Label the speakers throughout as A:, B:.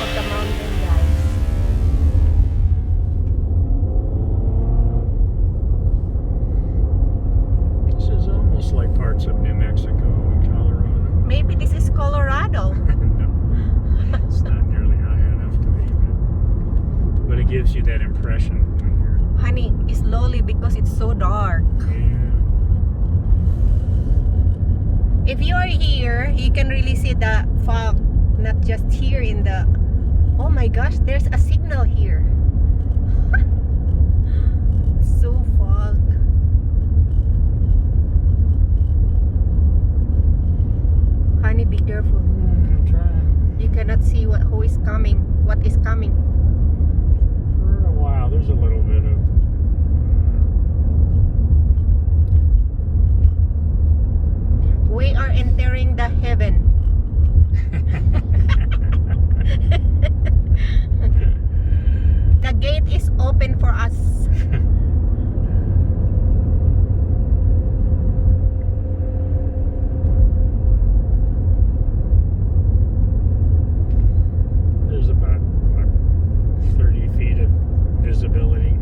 A: of the mountain, guys.
B: This is almost like parts of New Mexico and Colorado.
A: Maybe this is Colorado.
B: No, it's not nearly high enough to be, but it gives you that impression when you're.
A: Honey, slowly because it's so dark.
B: Yeah.
A: If you are here, you can really see the fog, not just here in the... Oh my gosh, there's a signal here. It's so fog. Honey, be careful.
B: I'm trying.
A: You cannot see who is coming, what is coming.
B: For a while, there's a little bit of.
A: We are entering the heaven. The gate is open for us.
B: There's about what, 30 feet of visibility.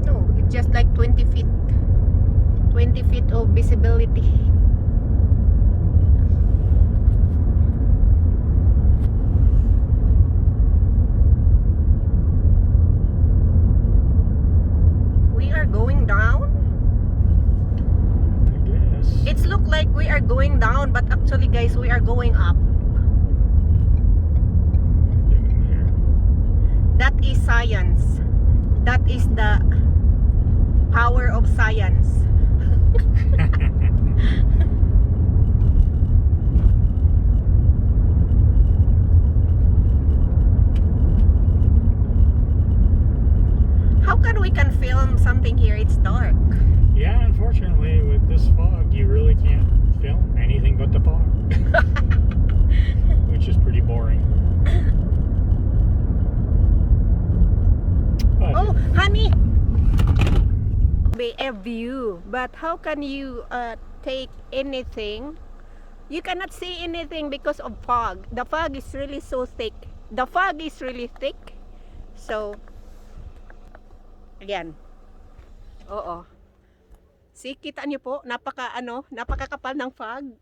A: No, it's just like 20 feet. 20 feet of visibility. We are going down.
B: I guess.
A: It's look like we are going down, but actually, guys, we are going up.
B: Doing there.
A: That is science. That is the power of science. How can we film something here? It's dark.
B: Yeah, unfortunately, with this fog, you really can't film anything but the fog, which is pretty boring. But
A: Oh, honey! Be a view, but how can you take anything? You cannot see anything because of fog. The fog is really so thick. The fog is really thick. So, ayan. Oo. See, kita niyo po, napakakapal ng fog.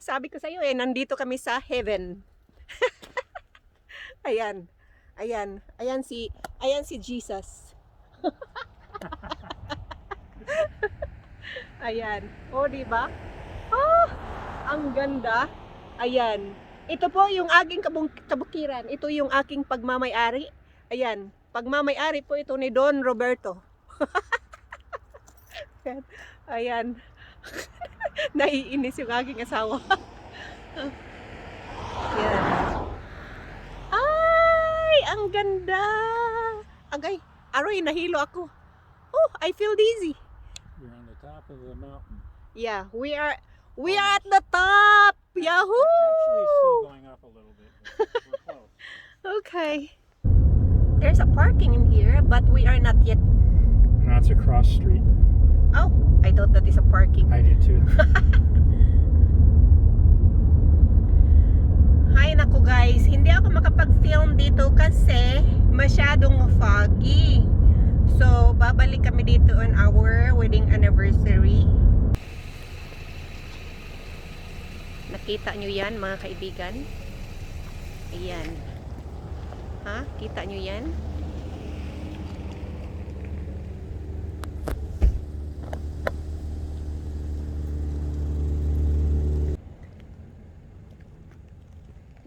A: Sabi ko sa iyo nandito kami sa heaven. Ayan. Ayan si Jesus. Ayan. O, di ba? Oh, ang ganda. Ayan. Ito po yung aking kabukiran. Ito yung aking pagmamay-ari. Ayan. Pagmamay-ari po ito ni Don Roberto. Ayan. Naiinis yung aking asawa. Ayan. Ay, ang ganda. Agay, aroy, nahilo ako. Oh, I feel dizzy.
B: you're on the top of the mountain.
A: Yeah, we are at the top. Yahoo!
B: Actually, still going up a little bit. But we're close.
A: Okay. There's a parking in here, but we are not yet.
B: No, it's a cross street.
A: Oh, I thought that is a parking.
B: I did too.
A: Hay nako guys, hindi ako makapag-film dito kasi masyadong foggy. So, babalik kami dito on our wedding anniversary. Nakita nyo yan mga kaibigan? Ayan. Ha? Kita nyo yan?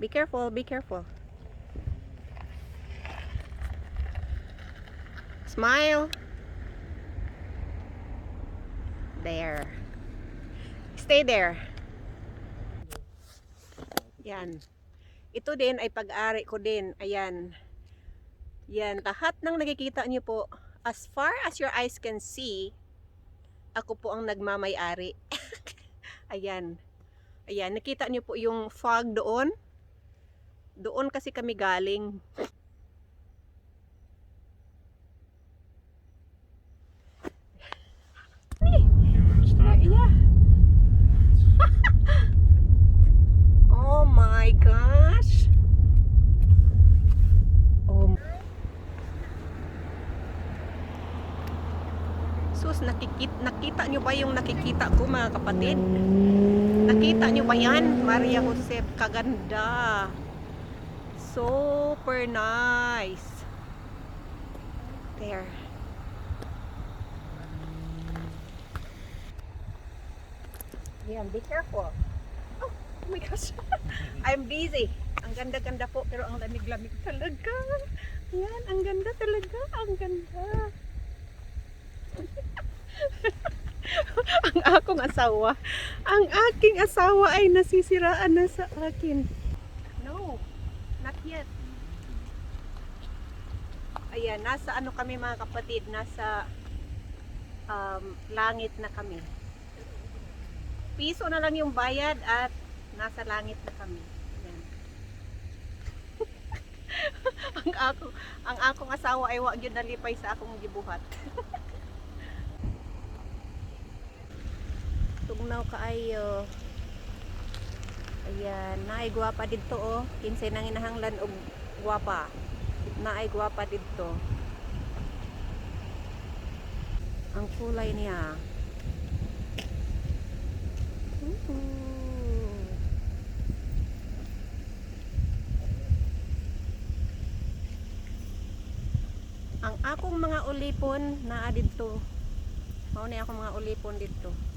A: Be careful, be careful. Smile. There. Stay there. Yan. Ito din ay pag-ari ko din. Ayan. Yan. Lahat ng nakikita niyo po, as far as your eyes can see, ako po ang nagmamay-ari. Ayan. Ayan. Nakita niyo po yung fog doon. Doon kasi kami galing.
B: You want to stop?
A: Yeah. Oh my gosh. nakita nyo ba yung nakikita ko mga kapatid? Nakita nyo ba yan? Maria Josep, kaganda. Super nice. There. Yan, be careful. Oh my gosh. I'm busy. Ang ganda-ganda po, pero ang lamig-lamig talaga. Yan, ang ganda talaga. Ang ganda. Ang akong asawa. Ang aking asawa ay nasisiraan na sa akin. No, not yet. Ayan, nasa ano kami mga kapatid, nasa langit na kami. Piso na lang yung bayad at nasa langit na kami. Ayan. ang akong asawa ay wag yun nalipay sa akong gibuhat. Tugnaw kaayo. Ayan, naay gwapa dito oh. Kinsay nang inahanglan og gwapa. Naay gwapa dito. Ang kulay niya. Ang akong mga ulipon naa dito. Mao ni akong mga ulipon dito.